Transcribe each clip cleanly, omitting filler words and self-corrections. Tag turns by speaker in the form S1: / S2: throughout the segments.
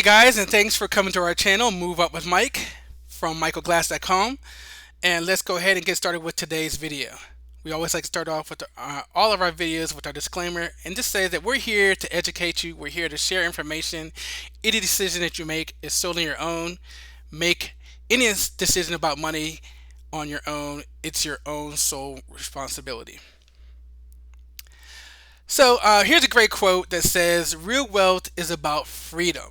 S1: guys, and thanks for coming to our channel, Move Up with Mike from michaelglass.com. And let's go ahead and get started with today's video. We always like to start off with all of our videos with our disclaimer and just say that we're here to educate you, we're here to share information. Any decision that you make is solely your own. Make any decision about money on your own, it's your own sole responsibility. So here's a great quote that says, "Real wealth is about freedom."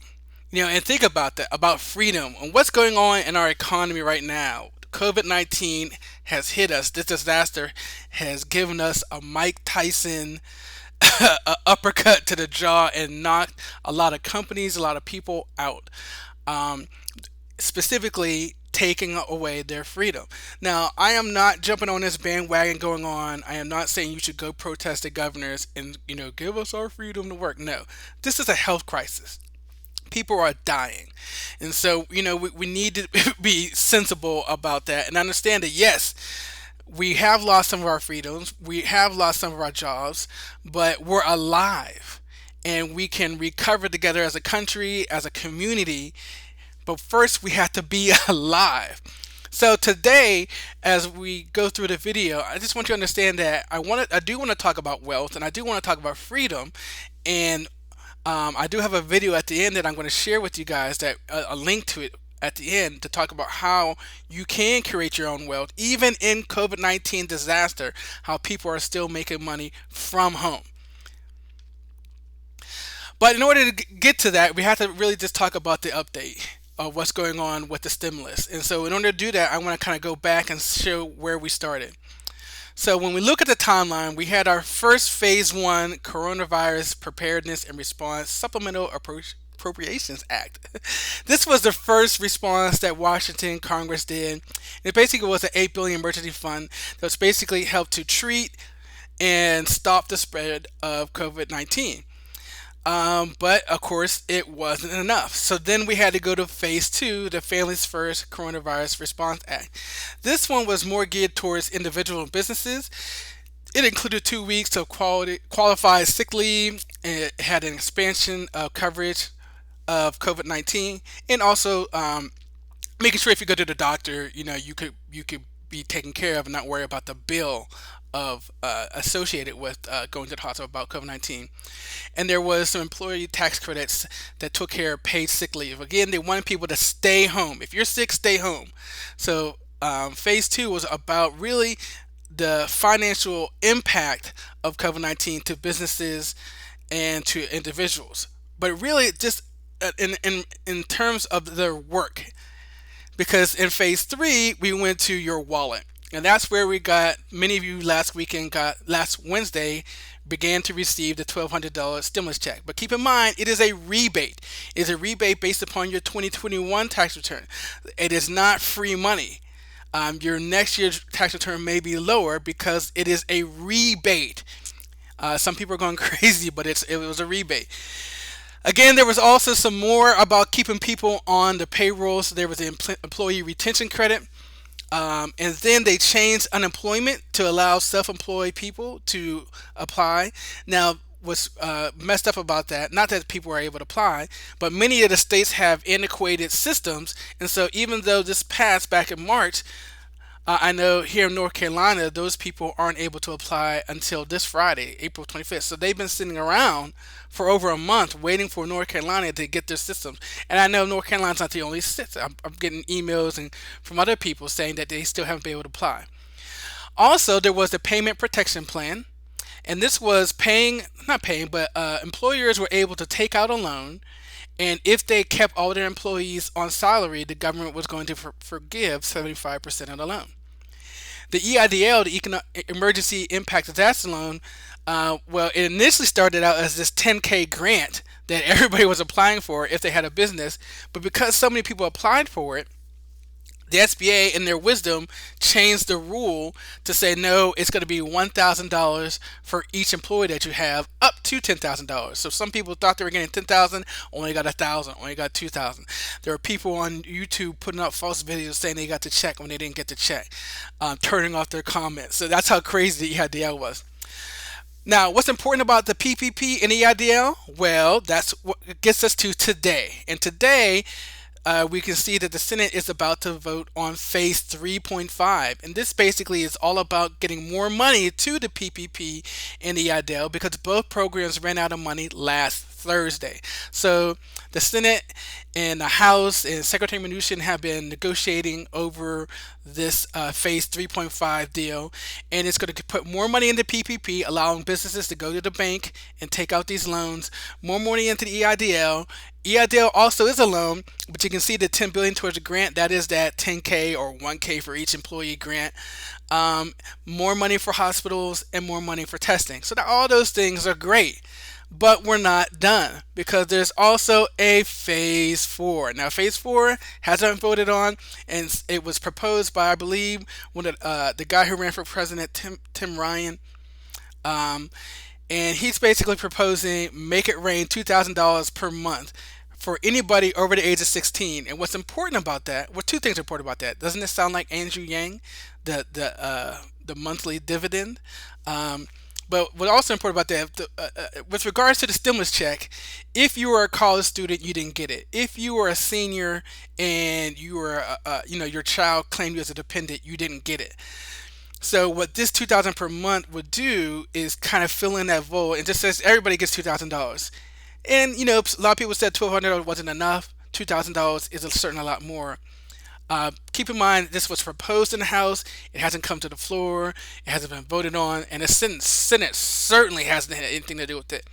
S1: And think about that, about freedom and what's going on in our economy right now. COVID-19 has hit us. This disaster has given us a Mike Tyson a uppercut to the jaw and knocked a lot of companies, a lot of people out. Um, Specifically taking away their freedom. Now, I am not jumping on this bandwagon going on. I am not saying you should go protest the governors and, give us our freedom to work. No, this is a health crisis. People are dying. And so, we need to be sensible about that and understand that, yes, we have lost some of our freedoms, we have lost some of our jobs, but we're alive and we can recover together as a country, as a community, but first we have to be alive. So today, as we go through the video, I just want you to understand that I do want to talk about wealth, and I do want to talk about freedom, and I do have a video at the end that I'm going to share with you guys, that a link to it at the end, to talk about how you can create your own wealth, even in COVID-19 disaster, how people are still making money from home. But in order to get to that, we have to really just talk about the update of what's going on with the stimulus. And so in order to do that, I want to kind of go back and show where we started. So when we look at the timeline, we had our first phase one coronavirus preparedness and response supplemental appropriations act. This was the first response that Washington Congress did. It basically was an $8 billion emergency fund that was basically helped to treat and stop the spread of COVID-19. But of course, it wasn't enough. So then we had to go to phase two, the Families First Coronavirus Response Act. This one was more geared towards individual and businesses. It included 2 weeks of qualified sick leave. And it had an expansion of coverage of COVID-19, and also making sure if you go to the doctor, you could be taken care of and not worry about the bill of associated with going to the hospital about COVID-19. And there was some employee tax credits that took care of paid sick leave. Again, they wanted people to stay home. If you're sick, stay home. So phase two was about really the financial impact of COVID-19 to businesses and to individuals, but really just in terms of their work. Because in phase three, we went to your wallet. And that's where we got, many of you last Wednesday, began to receive the $1,200 stimulus check. But keep in mind, it is a rebate. It is a rebate based upon your 2021 tax return. It is not free money. Your next year's tax return may be lower because it is a rebate. Some people are going crazy, but it was a rebate. Again, there was also some more about keeping people on the payroll. So there was the employee retention credit. And then they changed unemployment to allow self-employed people to apply. Now, what's messed up about that, not that people are able to apply, but many of the states have antiquated systems. And so even though this passed back in March, I know here in North Carolina, those people aren't able to apply until this Friday, April 25th. So they've been sitting around for over a month waiting for North Carolina to get their systems. And I know North Carolina's not the only state. I'm getting emails and from other people saying that they still haven't been able to apply. Also, there was the payment protection plan. And this was employers were able to take out a loan. And if they kept all their employees on salary, the government was going to forgive 75% of the loan. The EIDL, the Emergency Impact Disaster Loan, it initially started out as this 10K grant that everybody was applying for if they had a business. But because so many people applied for it, the SBA, in their wisdom, changed the rule to say, no, it's going to be $1,000 for each employee that you have, up to $10,000. So some people thought they were getting $10,000, only got $1,000, only got $2,000. There are people on YouTube putting up false videos saying they got the check when they didn't get the check, turning off their comments. So that's how crazy the EIDL was. Now, what's important about the PPP and EIDL? Well, that's what gets us to today. And today, we can see that the Senate is about to vote on phase 3.5. And this basically is all about getting more money to the PPP and the EIDL because both programs ran out of money last Thursday. So the Senate and the House and Secretary Mnuchin have been negotiating over this phase 3.5 deal, and it's going to put more money into PPP, allowing businesses to go to the bank and take out these loans, more money into the EIDL. EIDL also is a loan, but you can see the 10 billion towards a grant. That is that 10K or 1K for each employee grant. More money for hospitals and more money for testing. So that all those things are great. But we're not done because there's also a phase four. Now, phase four hasn't been voted on, and it was proposed by, I believe, the guy who ran for president, Tim Ryan. Um, and he's basically proposing make it rain $2,000 per month for anybody over the age of 16. And what's important about that? Well, two things are important about that. Doesn't it sound like Andrew Yang, the monthly dividend? But what's also important about that, with regards to the stimulus check, if you were a college student, you didn't get it. If you were a senior and you were, your child claimed you as a dependent, you didn't get it. So what this 2,000 per month would do is kind of fill in that void and just says everybody gets $2,000. And a lot of people said $1,200 wasn't enough. $2,000 is a certain a lot more. Keep in mind this was proposed in the House. It hasn't come to the floor. It hasn't been voted on, and the Senate certainly hasn't had anything to do with it.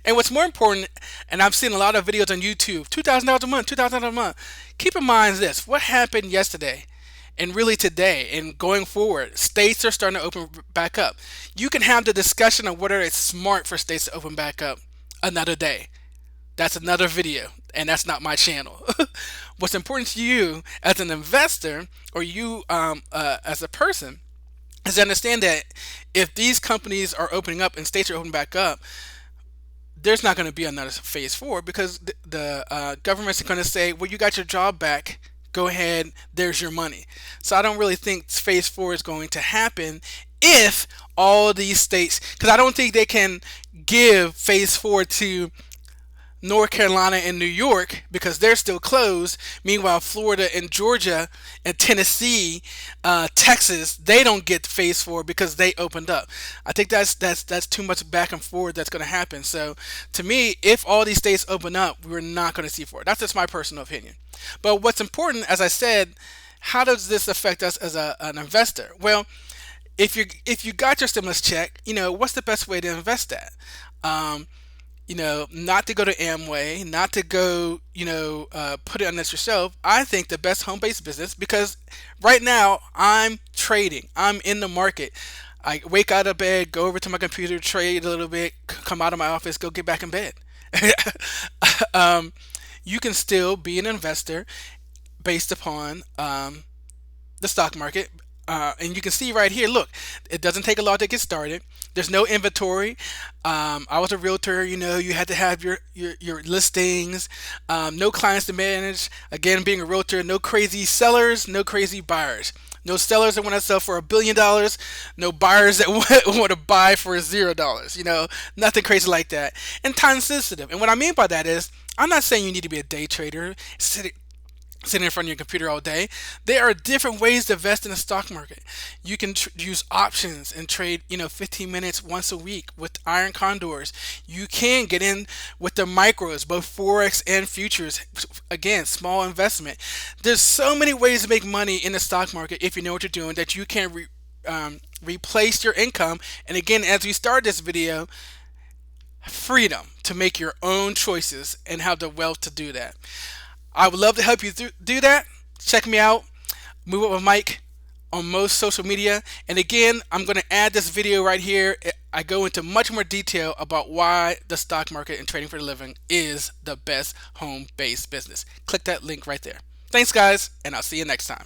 S1: And what's more important, and I've seen a lot of videos on YouTube, $2,000 a month, $2,000 a month. Keep in mind this: what happened yesterday, and really today, and going forward, states are starting to open back up. You can have the discussion of whether it's smart for states to open back up another day. That's another video, and that's not my channel. What's important to you as an investor or you as a person is to understand that if these companies are opening up and states are opening back up, there's not going to be another phase four because the government's going to say, well, you got your job back. Go ahead. There's your money. So I don't really think phase four is going to happen if all these states, because I don't think they can give phase four to North Carolina and New York because they're still closed. Meanwhile, Florida and Georgia and Tennessee, Texas, they don't get phase four because they opened up. I think that's too much back and forth that's going to happen. So to me, if all these states open up, we're not going to see four. That's just my personal opinion. But what's important, as I said, how does this affect us as an investor? Well, if you got your stimulus check, what's the best way to invest that? Not to go to Amway, not to go, put it on this yourself. I think the best home-based business, because right now I'm trading, I'm in the market. I wake out of bed, go over to my computer, trade a little bit, come out of my office, go get back in bed. You can still be an investor based upon the stock market. And you can see right here, look, it doesn't take a lot to get started. There's no inventory. I was a realtor, you had to have your listings, no clients to manage. Again, being a realtor, no crazy sellers, no crazy buyers. No sellers that want to sell for $1 billion. No buyers that want to buy for $0. Nothing crazy like that. And time sensitive. And what I mean by that is, I'm not saying you need to be a day trader, sitting in front of your computer all day. There are different ways to invest in the stock market. You can use options and trade, 15 minutes once a week with iron condors. You can get in with the micros, both forex and futures. Again, small investment. There's so many ways to make money in the stock market if you know what you're doing that you can replace your income. And again, as we start this video, freedom to make your own choices and have the wealth to do that. I would love to help you do that. Check me out, Move Up with Mike, on most social media. And again, I'm going to add this video right here. I go into much more detail about why the stock market and trading for a living is the best home-based business. Click that link right there. Thanks, guys, and I'll see you next time.